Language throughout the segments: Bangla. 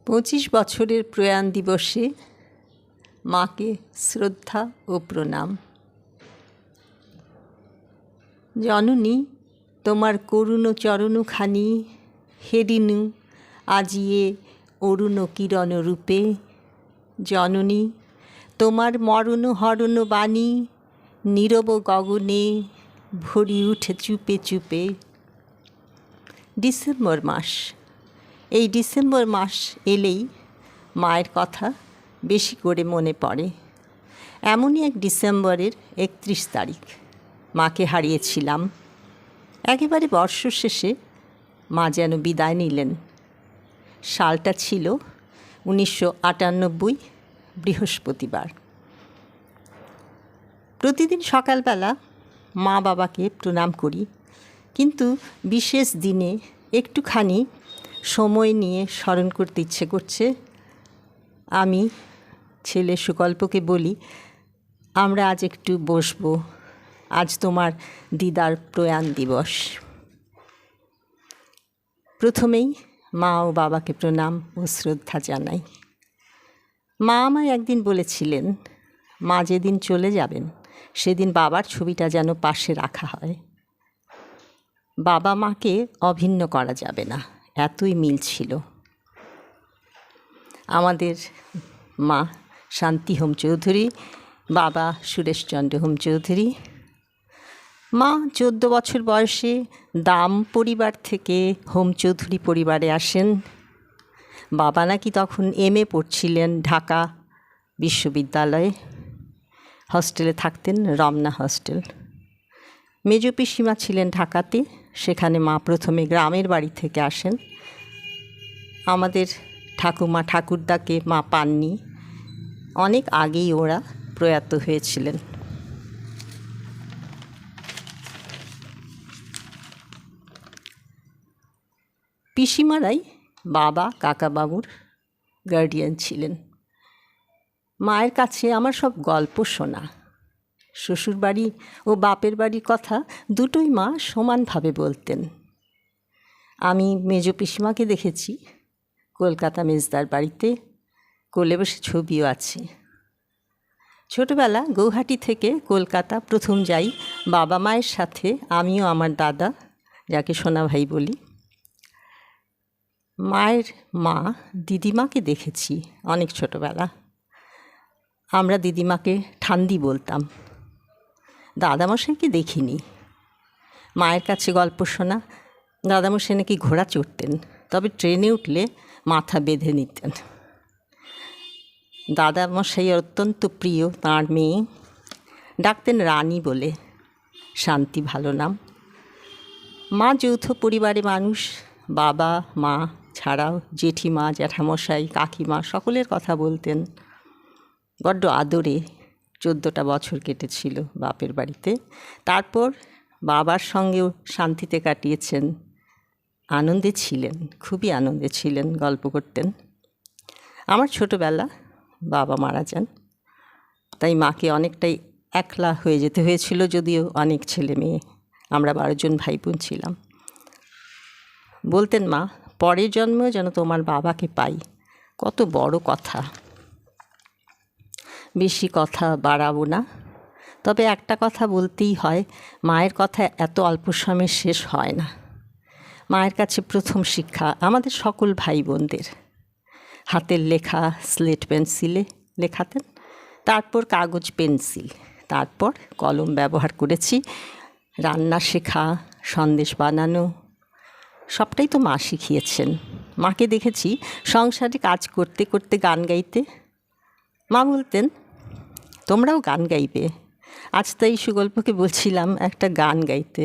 25 বছরের প্রয়াণ দিবসে মাকে শ্রদ্ধা ও প্রণাম। জননী, তোমার করুণ চরণখানি হেরিনু আজিয়ে অরুণ কিরণ রূপে। জননী, তোমার মরণ হরণ বাণী নীরব গগনে ভরি উঠে চুপে চুপে। ডিসেম্বর মাস। এই ডিসেম্বর মাস এলেই মায়ের কথা বেশি করে মনে পড়ে। এমনই এক ডিসেম্বরের 31 তারিখ মাকে হারিয়েছিলাম। একেবারে বর্ষ শেষে মা যেন বিদায় নিলেন। সালটা ছিল 1998 বৃহস্পতিবার। প্রতিদিন সকালবেলা মা বাবাকে প্রণাম করি, কিন্তু বিশেষ দিনে একটুখানি সময় নিয়ে স্মরণ করতে ইচ্ছে করছে। আমি ছেলে সুকল্পকে বলি, আমরা আজ একটু বসবো, আজ তোমার দিদার প্রয়াণ দিবস। প্রথমেই মা ও বাবাকে প্রণাম ও শ্রদ্ধা জানাই। মা আমায় একদিন বলেছিলেন, মা যেদিন চলে যাবেন সেদিন বাবার ছবিটা যেন পাশে রাখা হয়। বাবা মাকে অভিন্ন করা যাবে না, এতই মিল ছিল। আমাদের মা শান্তি হোম চৌধুরী, বাবা সুরেশচন্দ্র হোম চৌধুরী। মা 14 বছর বয়সে দাম পরিবার থেকে হোম চৌধুরী পরিবারে আসেন। বাবা নাকি তখন MA পড়ছিলেন ঢাকা বিশ্ববিদ্যালয়ে। হস্টেলে থাকতেন, রমনা হস্টেল। মেজ পিসিমা ছিলেন ঢাকাতে, সেখানে মা প্রথমে গ্রামের বাড়ি থেকে আসেন। আমাদের ঠাকুমা ঠাকুরদাকে মা পাননি, অনেক আগেই ওরা প্রয়াত হয়েছিলেন। পিসিমারাই বাবা কাকাবাবুর গার্ডিয়ান ছিলেন। মায়ের কাছে আমার সব গল্প শোনা, শ্বশুরবাড়ি ও বাপের বাড়ির কথা দুটোই মা সমানভাবে বলতেন। আমি মেজ পিসিমাকে দেখেছি কলকাতা মেজদার বাড়িতে, কোলে বসে ছবিও আছে। ছোটবেলা গৌহাটি থেকে কলকাতা প্রথম যাই বাবা মায়ের সাথে, আমিও আমার দাদা, যাকে সোনা ভাই বলি। মায়ের মা দিদিমাকে দেখেছি অনেক ছোটবেলা। আমরা দিদিমাকে ঠান্দি বলতাম। দাদামশাইকে দেখিনি। মায়ের কাছে গল্প শোনা, দাদামশাই নাকি ঘোড়া চড়তেন, তবে ট্রেনে উঠলে মাথা বেঁধে নিতেন। দাদামশাই অত্যন্ত প্রিয় তাঁর মেয়ে, ডাকতেন রানী বলে, শান্তি ভালো নাম। মা যৌথ পরিবারে মানুষ, বাবা মা ছাড়াও জেঠিমা জ্যাঠামশাই কাকিমা সকলের কথা বলতেন। বড্ড আদরে 14টা বছর কেটেছিল বাপের বাড়িতে। তারপর বাবার সঙ্গেও শান্তিতে কাটিয়েছেন। আনন্দে ছিলেন, খুবই আনন্দে ছিলেন, গল্প করতেন। আমার ছোটবেলা বাবা মারা যান, তাই মাকে অনেকটাই একলা হয়ে যেতে হয়েছিল, যদিও অনেক ছেলে মেয়ে, আমরা 12 জন ভাই বোন ছিলাম। বলতেন মা, পরের জন্মেও যেন তোমার বাবাকে পাই। কত বড় কথা। বেশি কথা বাড়াবো না, তবে একটা কথা বলতেই হয়, মায়ের কথা এত অল্প সময়ে শেষ হয় না। মায়ের কাছে প্রথম শিক্ষা আমাদের সকল ভাই বোনদের। হাতের লেখা স্লেট পেন্সিলে লেখাতেন, তারপর কাগজ পেন্সিল, তারপর কলম ব্যবহার করেছি। রান্না শেখা, সন্দেশ বানানো, সবটাই তো মা শিখিয়েছেন। মাকে দেখেছি সংসারে কাজ করতে করতে গান গাইতে। মা বলতেন, তোমরাও গান গাইবে। আজ তাই সুগল্পকে বলছিলাম একটা গান গাইতে,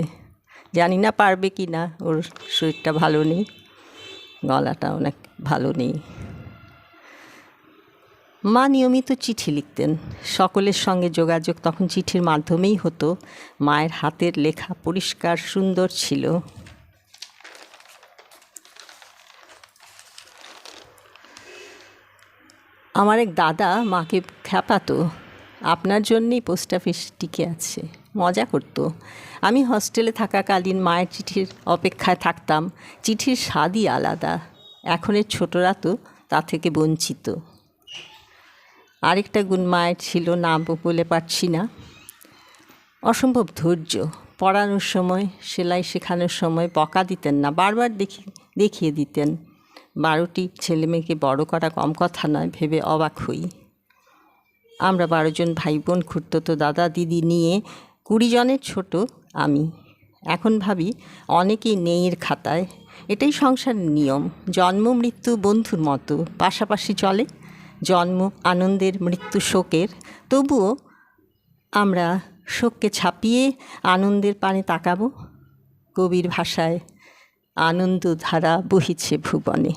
জানি না পারবে কি না, ওর শরীরটা ভালো নেই, গলাটা অনেক ভালো নেই। মা নিয়মিত চিঠি লিখতেন, সকলের সঙ্গে যোগাযোগ তখন চিঠির মাধ্যমেই হতো। মায়ের হাতের লেখা পরিষ্কার সুন্দর ছিল। আমার এক দাদা মাকে খ্যাপাতো, আপনার জন্যেই পোস্ট অফিস টিকে আছে, মজা করতো। আমি হস্টেলে থাকাকালীন মায়ের চিঠির অপেক্ষায় থাকতাম। চিঠির স্বাদই আলাদা। এখনের ছোটরা তো তা থেকে বঞ্চিত। আরেকটা গুণ মায়ের ছিল, নাম বলে পারছি না, অসম্ভব ধৈর্য। পড়ানোর সময়, সেলাই শেখানোর সময় বকা দিতেন না, বারবার দেখিয়ে দিতেন। 12টি ছেলেমেয়েকে বড় করা কম কথা নয় ভেবে অবাক হই। আমরা 12 জন ভাই বোন, খুড়তুতো দাদা দিদি নিয়ে 20 জনের ছোট আমি। এখন ভাবি অনেকেই নেই এর খাতায়। এটাই সংসারের নিয়ম। জন্ম মৃত্যু বন্ধুর মতো পাশাপাশি চলে। জন্ম আনন্দের, মৃত্যু শোকের। তবুও আমরা শোককে ছাপিয়ে আনন্দের পানে তাকাবো। কবির ভাষায়, আনন্দধারা বহিছে ভুবনে।